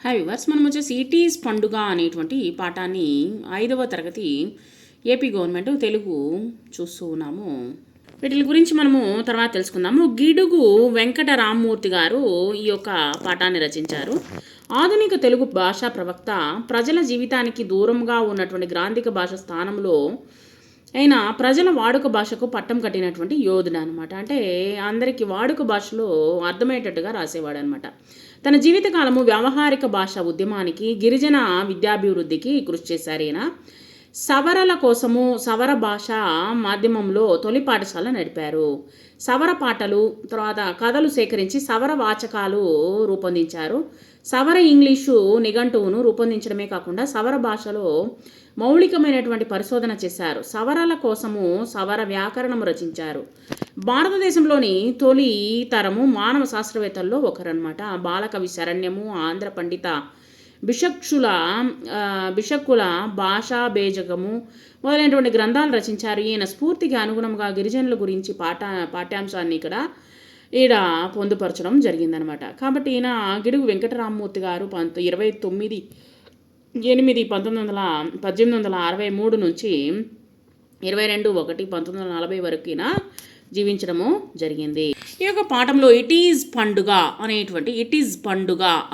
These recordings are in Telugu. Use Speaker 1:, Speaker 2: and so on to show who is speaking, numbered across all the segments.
Speaker 1: హాయ్ వివర్స్, మనం వచ్చేసి ఇట్ ఈజ్ పండుగ అనేటువంటి పాఠాన్ని 5వ తరగతి ఏపీ గవర్నమెంట్ తెలుగు చూస్తూ ఉన్నాము. వీటి గురించి మనము తర్వాత తెలుసుకుందాము. గిడుగు వెంకట రామ్మూర్తి గారు ఈ యొక్క పాఠాన్ని రచించారు. ఆధునిక తెలుగు భాషా ప్రవక్త, ప్రజల జీవితానికి దూరంగా ఉన్నటువంటి గ్రాంధిక భాష స్థానంలో అయినా ప్రజల వాడుక భాషకు పట్టం కట్టినటువంటి యోధుడు అనమాట. అంటే అందరికీ వాడుక భాషలో అర్థమయ్యేటట్టుగా రాసేవాడు అనమాట. తన జీవితకాలము వ్యావహారిక భాష ఉద్యమానికి, గిరిజన విద్యాభివృద్ధికి కృషి చేశారు. ఈయన సవరల కోసము సవర భాష మాధ్యమంలో తొలి పాఠశాల నడిపారు. సవర పాటలు, తర్వాత కథలు సేకరించి సవర వాచకాలు రూపొందించారు. సవర ఇంగ్లీషు నిఘంటువును రూపొందించడమే కాకుండా సవర భాషలో మౌలికమైనటువంటి పరిశోధన చేశారు. సవరల కోసము సవర వ్యాకరణం రచించారు. భారతదేశంలోని తొలి తరము మానవ శాస్త్రవేత్తల్లో ఒకరన్నమాట. బాలకవి శరణ్యము, ఆంధ్ర పండిత బిషక్కుల భాషా బేజకము మొదలైనటువంటి గ్రంథాలు రచించారు. ఈయన స్ఫూర్తికి అనుగుణంగా గిరిజనుల గురించి పాఠ్యాంశాన్ని ఈడ పొందుపరచడం జరిగిందనమాట. కాబట్టి ఈయన గిడుగు వెంకటరామ్మూర్తి గారు 1863 నుంచి 22/1/1940 వరకు ఈయన జీవించడము జరిగింది. ఈ యొక్క పాఠంలో ఇట్ ఈజ్ పండుగ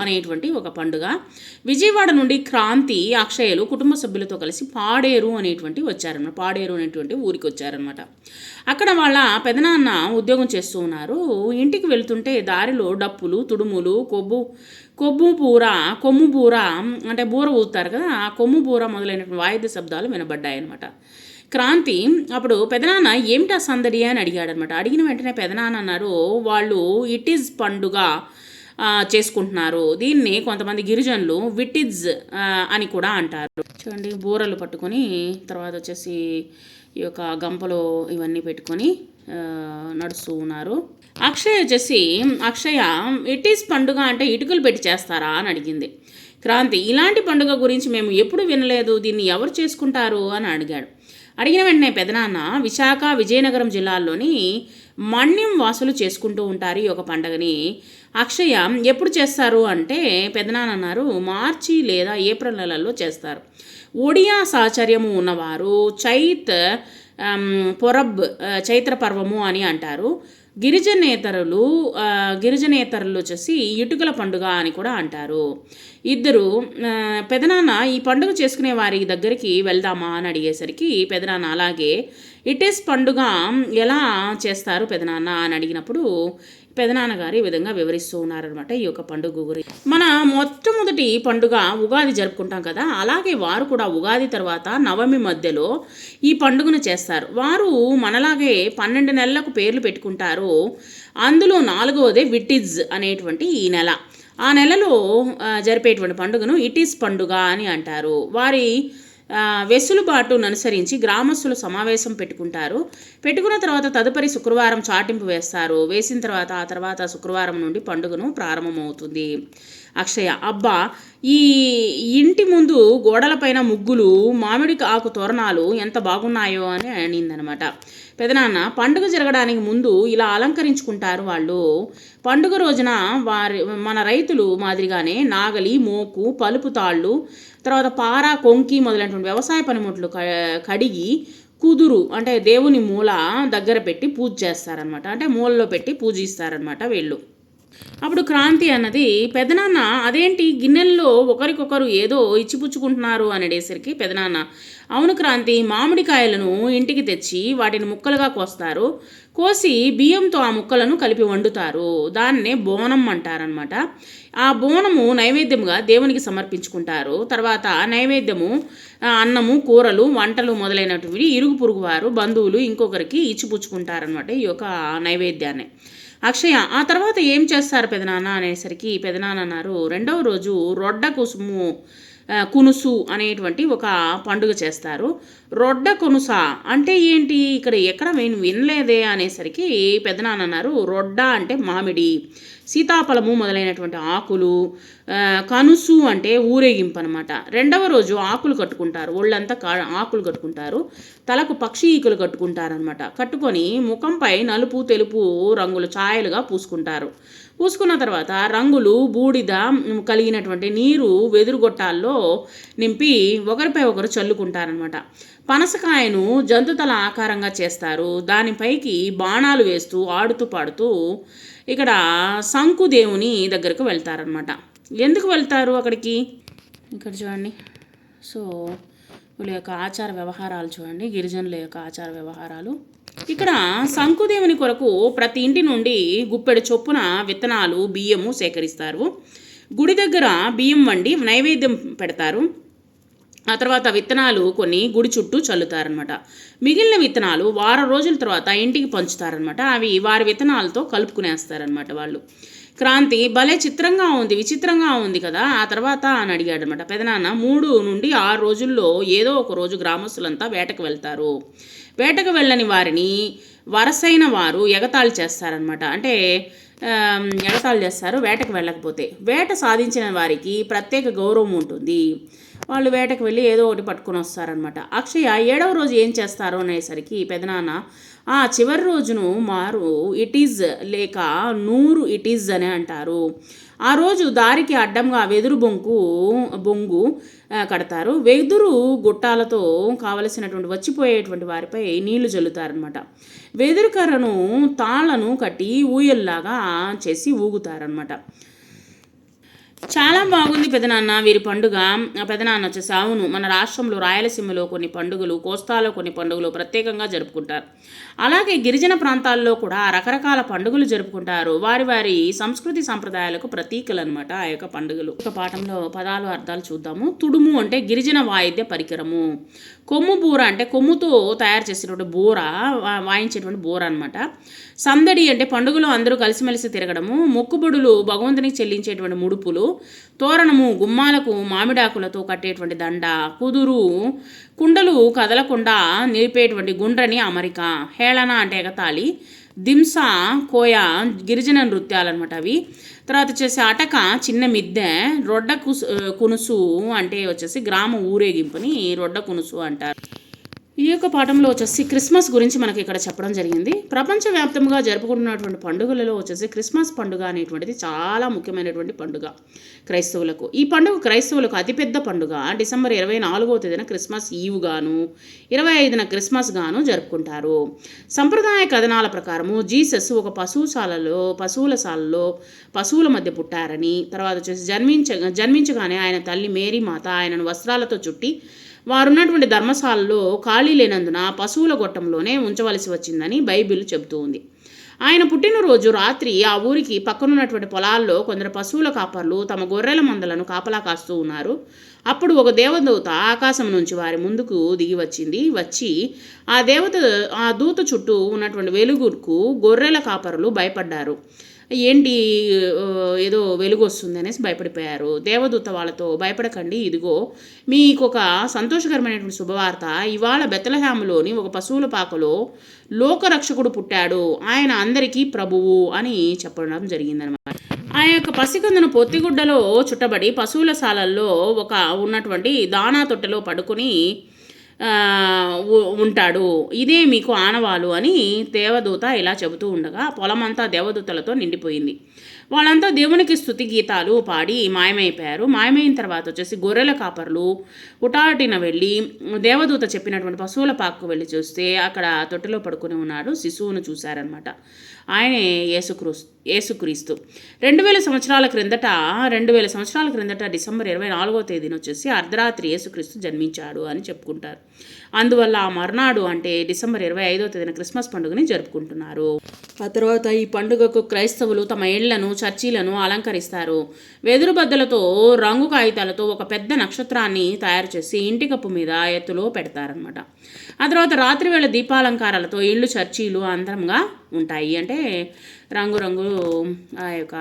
Speaker 1: అనేటువంటి ఒక పండుగ. విజయవాడ నుండి క్రాంతి, అక్షయలు కుటుంబ సభ్యులతో కలిసి పాడేరు అనేటువంటి ఊరికి వచ్చారనమాట. అక్కడ వాళ్ళ పెదనాన్న ఉద్యోగం చేస్తూ ఉన్నారు. ఇంటికి వెళ్తుంటే దారిలో డప్పులు, తుడుములు, కొమ్ము బూర అంటే బూర ఊతారు కదా, ఆ కొమ్ము బూర మొదలైనటువంటి వాయిద్య శబ్దాలు వినబడ్డాయి అనమాట. క్రాంతి అప్పుడు పెదనాన్న ఏమిటా సందడి అని అడిగాడనమాట. అడిగిన వెంటనే పెదనాన్న అన్నారు, వాళ్ళు ఇట్ ఈజ్ పండుగ చేసుకుంటున్నారు. దీన్ని కొంతమంది గిరిజనులు విటిజ్ అని కూడా అంటారు. చూడండి, బూరలు పట్టుకొని తర్వాత వచ్చేసి ఈ యొక్క గంపలో ఇవన్నీ పెట్టుకొని నడుస్తూ ఉన్నారు. అక్షయ ఇట్ ఈజ్ పండుగ అంటే ఇటుకలు పెట్టి చేస్తారా అని అడిగింది. క్రాంతి ఇలాంటి పండుగ గురించి మేము ఎప్పుడు వినలేదు, దీన్ని ఎవరు చేసుకుంటారు అని అడిగాడు. అడిగిన వెంటనే పెదనాన్న విశాఖ, విజయనగరం జిల్లాల్లోని మన్యం వాసులు చేసుకుంటూ ఉంటారు ఈ ఒక పండుగని. అక్షయ ఎప్పుడు చేస్తారు అంటే పెదనాన్న అన్నారు, మార్చి లేదా ఏప్రిల్ నెలల్లో చేస్తారు. ఒడియా సాచర్యము ఉన్నవారు చైత్ర పర్వము అని అంటారు. గిరిజనేతరులు వచ్చేసి ఇటుకల పండుగ అని కూడా అంటారు. ఇద్దరు పెదనాన్న ఈ పండుగ చేసుకునే వారి దగ్గరికి వెళ్దామా అని అడిగేసరికి పెదనాన్న అలాగే ఇట్ ఈస్ పండుగ ఎలా చేస్తారు పెదనాన్న అని అడిగినప్పుడు పెదనాన్నగారు ఈ విధంగా వివరిస్తూ ఉన్నారనమాట ఈ యొక్క పండుగ గురించి. మన మొట్టమొదటి పండుగ ఉగాది జరుపుకుంటాం కదా, అలాగే వారు కూడా ఉగాది తర్వాత నవమి మధ్యలో ఈ పండుగను చేస్తారు. వారు మనలాగే 12 నెలలకు పేర్లు పెట్టుకుంటారు. అందులో 4వదే విటిజ్ అనేటువంటి ఈ నెల. ఆ నెలలో జరిపేటువంటి పండుగను ఇట్ ఈస్ పండుగ అని అంటారు. వారి వెసులుబాటును అనుసరించి గ్రామస్తులు సమావేశం పెట్టుకున్న తర్వాత తదుపరి శుక్రవారం చాటింపు వేస్తారు. వేసిన తర్వాత ఆ తర్వాత శుక్రవారం నుండి పండుగను ప్రారంభమవుతుంది. అక్షయ అబ్బా, ఈ ఇంటి ముందు గోడలపైన ముగ్గులు, మామిడి ఆకు తోరణాలు ఎంత బాగున్నాయో అని అనిందనమాట. పెదనాన్న పండుగ జరగడానికి ముందు ఇలా అలంకరించుకుంటారు వాళ్ళు. పండుగ రోజున మన రైతులు మాదిరిగానే నాగలి, మోకు, పలుపు తాళ్ళు, తర్వాత పార, కొంకి మొదలైనటువంటి వ్యవసాయ పనిముట్లు కడిగి కుదురు అంటే దేవుని మూల దగ్గర పెట్టి పూజ చేస్తారనమాట. అంటే మూలలో పెట్టి పూజిస్తారనమాట వీళ్ళు. అప్పుడు క్రాంతి అన్నది, పెదనాన్న అదేంటి గిన్నెల్లో ఒకరికొకరు ఏదో ఇచ్చిపుచ్చుకుంటున్నారు అని అడిగేసరికి పెదనాన్న అవును క్రాంతి, మామిడికాయలను ఇంటికి తెచ్చి వాటిని ముక్కలుగా కోసి బియ్యంతో ఆ ముక్కలను కలిపి వండుతారు. దాన్నే బోనం అంటారనమాట. ఆ బోనము నైవేద్యముగా దేవునికి సమర్పించుకుంటారు. తర్వాత నైవేద్యము అన్నము, కూరలు, వంటలు మొదలైనటువంటి ఇరుగు పొరుగు వారు, బంధువులు ఇంకొకరికి ఇచ్చిపుచ్చుకుంటారనమాట ఈ యొక్క నైవేద్యాన్ని. అక్షయ ఆ తర్వాత ఏం చేస్తారు పెదనాన్న అనేసరికి పెదనాన్న అన్నారు, 2వ రోజు రొడ్డ కునుసు అనేటువంటి ఒక పండుగ చేస్తారు. రొడ్డ కొనుస అంటే ఏంటి, ఇక్కడ ఎక్కడ నేను వినలేదే అనేసరికి పెదనాన్న అన్నారు, రొడ్డ అంటే మామిడి, సీతాఫలము మొదలైనటువంటి ఆకులు, కనుసు అంటే ఊరేగింపు అనమాట. 2వ రోజు ఆకులు కట్టుకుంటారు, ఒళ్ళంతా ఆకులు కట్టుకుంటారు, తలకు పక్షి ఈకులు కట్టుకుంటారనమాట. కట్టుకొని ముఖంపై నలుపు, తెలుపు రంగుల ఛాయలుగా పూసుకుంటారు. పూసుకున్న తర్వాత రంగులు బూడిద కలిగినటువంటి నీరు వెదురుగొట్టాల్లో నింపి ఒకరిపై ఒకరు చల్లుకుంటారనమాట. పనసకాయను జంతుతల ఆకారంగా చేస్తారు. దానిపైకి బాణాలు వేస్తూ ఆడుతూ పాడుతూ ఇక్కడ శంకుదేవుని దగ్గరకు వెళ్తారనమాట. ఎందుకు వెళ్తారు అక్కడికి? ఇక్కడ చూడండి. సో వీళ్ళ యొక్క ఆచార వ్యవహారాలు చూడండి, గిరిజనుల యొక్క ఆచార వ్యవహారాలు. ఇక్కడ శంకుదేవుని కొరకు ప్రతి ఇంటి నుండి గుప్పెడు చొప్పున విత్తనాలు, బియ్యము సేకరిస్తారు. గుడి దగ్గర బియ్యం వండి నైవేద్యం పెడతారు. ఆ తర్వాత విత్తనాలు కొన్ని గుడి చుట్టూ చల్లుతారనమాట. మిగిలిన విత్తనాలు వారం రోజుల తర్వాత ఇంటికి పంచుతారనమాట. అవి వారి విత్తనాలతో కలుపుకునేస్తారనమాట వాళ్ళు. క్రాంతి భలే చిత్రంగా ఉంది, విచిత్రంగా ఉంది కదా, ఆ తర్వాత అని అడిగాడు అనమాట. పెదనాన్న 3 నుండి 6 రోజుల్లో ఏదో ఒక రోజు గ్రామస్తులంతా వేటకు వెళ్తారు. వేటకు వెళ్ళని వారిని వరసైన వారు ఎగతాళి చేస్తారనమాట. అంటే ఎగతాళి చేస్తారు వేటకు వెళ్ళకపోతే. వేట సాధించిన వారికి ప్రత్యేక గౌరవం ఉంటుంది. వాళ్ళు వేటకు వెళ్ళి ఏదో ఒకటి పట్టుకొని వస్తారనమాట. అక్షయ 7వ రోజు ఏం చేస్తారో అనేసరికి పెదనాన్న చివరి రోజును మారు ఇట్ ఈజ్ లేక 100 ఇట్ ఈజ్ అని అంటారు. ఆ రోజు దారికి అడ్డంగా వెదురు బొంగు కడతారు. వెదురు గుట్టాలతో కావలసినటువంటి వచ్చిపోయేటువంటి వారిపై నీళ్లు జల్లుతారనమాట. వెదురు కర్రను తాళ్లను కట్టి ఊయల్లాగా చేసి ఊగుతారనమాట. చాలా బాగుంది పెదనాన్న వీరి పండుగ. పెదనాన్న వచ్చేసి అవును, మన రాష్ట్రంలో రాయలసీమలో కొన్ని పండుగలు, కోస్తాలో కొన్ని పండుగలు ప్రత్యేకంగా జరుపుకుంటారు. అలాగే గిరిజన ప్రాంతాల్లో కూడా రకరకాల పండుగలు జరుపుకుంటారు. వారి వారి సంస్కృతి సంప్రదాయాలకు ప్రతీకలు అనమాట ఆ యొక్క పండుగలు. ఒక పాఠంలో పదాలు అర్థాలు చూద్దాము. తుడుము అంటే గిరిజన వాయిద్య పరికరము. కొమ్ము బూర అంటే కొమ్ముతో తయారు చేసేటువంటి బూర, వాయించేటువంటి బూర అనమాట. సందడి అంటే పండుగలో అందరూ కలిసిమెలిసి తిరగడము. మొక్కుబడులు భగవంతునికి చెల్లించేటువంటి ముడుపులు. తోరణము గుమ్మాలకు మామిడాకులతో కట్టేటువంటి దండ. కుదురు కుండలు కదలకుండా నిలిపేటువంటి గుండ్రని అమరిక. హేళన అంటే ఎగతాళి. దింస కోయ గిరిజన నృత్యాలు అనమాట అవి. తర్వాత వచ్చేసి అటక చిన్న మిద్దె. రొడ్డ కునుసు అంటే వచ్చేసి గ్రామ ఊరేగింపుని రొడ్డ కునుసు అంటారు. ఈ యొక్క పాఠంలో వచ్చేసి క్రిస్మస్ గురించి మనకి ఇక్కడ చెప్పడం జరిగింది. ప్రపంచవ్యాప్తంగా జరుపుకుంటున్నటువంటి పండుగలలో వచ్చేసి క్రిస్మస్ పండుగ అనేటువంటిది చాలా ముఖ్యమైనటువంటి పండుగ క్రైస్తవులకు. ఈ పండుగ క్రైస్తవులకు అతిపెద్ద పండుగ. డిసెంబర్ 24వ తేదీన క్రిస్మస్ ఈవ్ గాను 25న క్రిస్మస్ గాను జరుపుకుంటారు. సంప్రదాయ కథనాల ప్రకారము జీసస్ ఒక పశువుల శాలలో పశువుల మధ్య పుట్టారని, తర్వాత వచ్చేసి జన్మించగానే ఆయన తల్లి మేరీ మాత ఆయనను వస్త్రాలతో చుట్టి వారున్నటువంటి ధర్మశాలలో ఖాళీ లేనందున పశువుల గొట్టంలోనే ఉంచవలసి వచ్చిందని బైబిల్ చెబుతూ ఉంది. ఆయన పుట్టినరోజు రాత్రి ఆ ఊరికి పక్కనున్నటువంటి పొలాల్లో కొందరు పశువుల కాపర్లు తమ గొర్రెల మందలను కాపలా కాస్తూ ఉన్నారు. అప్పుడు ఒక దేవదూత ఆకాశం నుంచి వారి ముందుకు దిగి వచ్చి ఆ దూత చుట్టూ ఉన్నటువంటి వెలుగుకు గొర్రెల కాపరులు భయపడ్డారు. ఏంటి ఏదో వెలుగు వస్తుంది అనేసి భయపడిపోయారు. దేవదూత వాళ్ళతో భయపడకండి, ఇదిగో మీకు ఒక సంతోషకరమైనటువంటి శుభవార్త. ఇవాళ బెత్లెహేములోని ఒక పశువుల పాకలో లోకరక్షకుడు పుట్టాడు, ఆయన అందరికీ ప్రభువు అని చెప్పడం జరిగిందనమాట. ఆ యొక్క పసికందును పొత్తిగుడ్డలో చుట్టబడి పశువుల శాలల్లో ఉన్నటువంటి దానా తొట్టెలో పడుకొని ఉంటాడు, ఇదే మీకు ఆనవాలు అని దేవదూత ఇలా చెబుతూ ఉండగా పొలమంతా దేవదూతలతో నిండిపోయింది. వాళ్ళంతా దేవునికి స్తుతి గీతాలు పాడి మాయమైపోయారు. మాయమైన తర్వాత వచ్చేసి గొర్రెల కాపర్లు ఉటాటిన వెళ్ళి దేవదూత చెప్పినటువంటి పశువుల పాకకు వెళ్ళి చూస్తే అక్కడ తొట్టిలో పడుకుని ఉన్నాడు శిశువును చూశారనమాట. ఆయనే యేసుక్రీస్తు. 2000 సంవత్సరాల క్రిందట డిసెంబర్ 24వ తేదీన వచ్చేసి అర్ధరాత్రి యేసుక్రీస్తు జన్మించాడు అని చెప్పుకుంటారు. అందువల్ల ఆ మర్నాడు అంటే డిసెంబర్ 25వ తేదీన క్రిస్మస్ పండుగని జరుపుకుంటున్నారు. ఆ తర్వాత ఈ పండుగకు క్రైస్తవులు తమ ఇళ్లను, చర్చీలను అలంకరిస్తారు. వెదురు బద్దలతో, రంగు కాగితాలతో ఒక పెద్ద నక్షత్రాన్ని తయారు చేసి ఇంటి కప్పు మీద ఎత్తులో పెడతారనమాట. ఆ తర్వాత రాత్రివేళ దీపాలంకారాలతో ఇళ్ళు, చర్చీలు అందంగా ఉంటాయి. అంటే రంగురంగులు ఆ యొక్క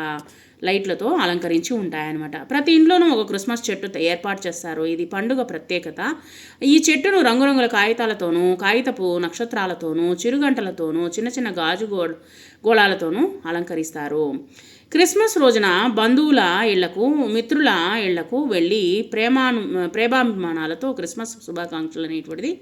Speaker 1: లైట్లతో అలంకరించి ఉంటాయన్నమాట. ప్రతి ఇంట్లోనూ ఒక క్రిస్మస్ చెట్టు ఏర్పాటు చేస్తారు. ఇది పండుగ ప్రత్యేకత. ఈ చెట్టును రంగురంగుల కాగితాలతోనూ, కాగితపు నక్షత్రాలతోనూ, చిరుగంటలతోనూ, చిన్న చిన్న గాజు గోళాలతోనూ అలంకరిస్తారు. క్రిస్మస్ రోజున బంధువుల ఇళ్లకు, మిత్రుల ఇళ్లకు వెళ్ళి ప్రేమాభిమానాలతో క్రిస్మస్ శుభాకాంక్షలు అనేటువంటిది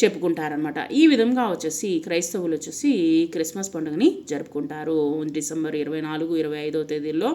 Speaker 1: చెప్పుకుంటారనమాట. ఈ విధంగా వచ్చేసి క్రైస్తవులు వచ్చేసి క్రిస్మస్ పండుగని జరుపుకుంటారు డిసెంబర్ 24, 25వ తేదీల్లో.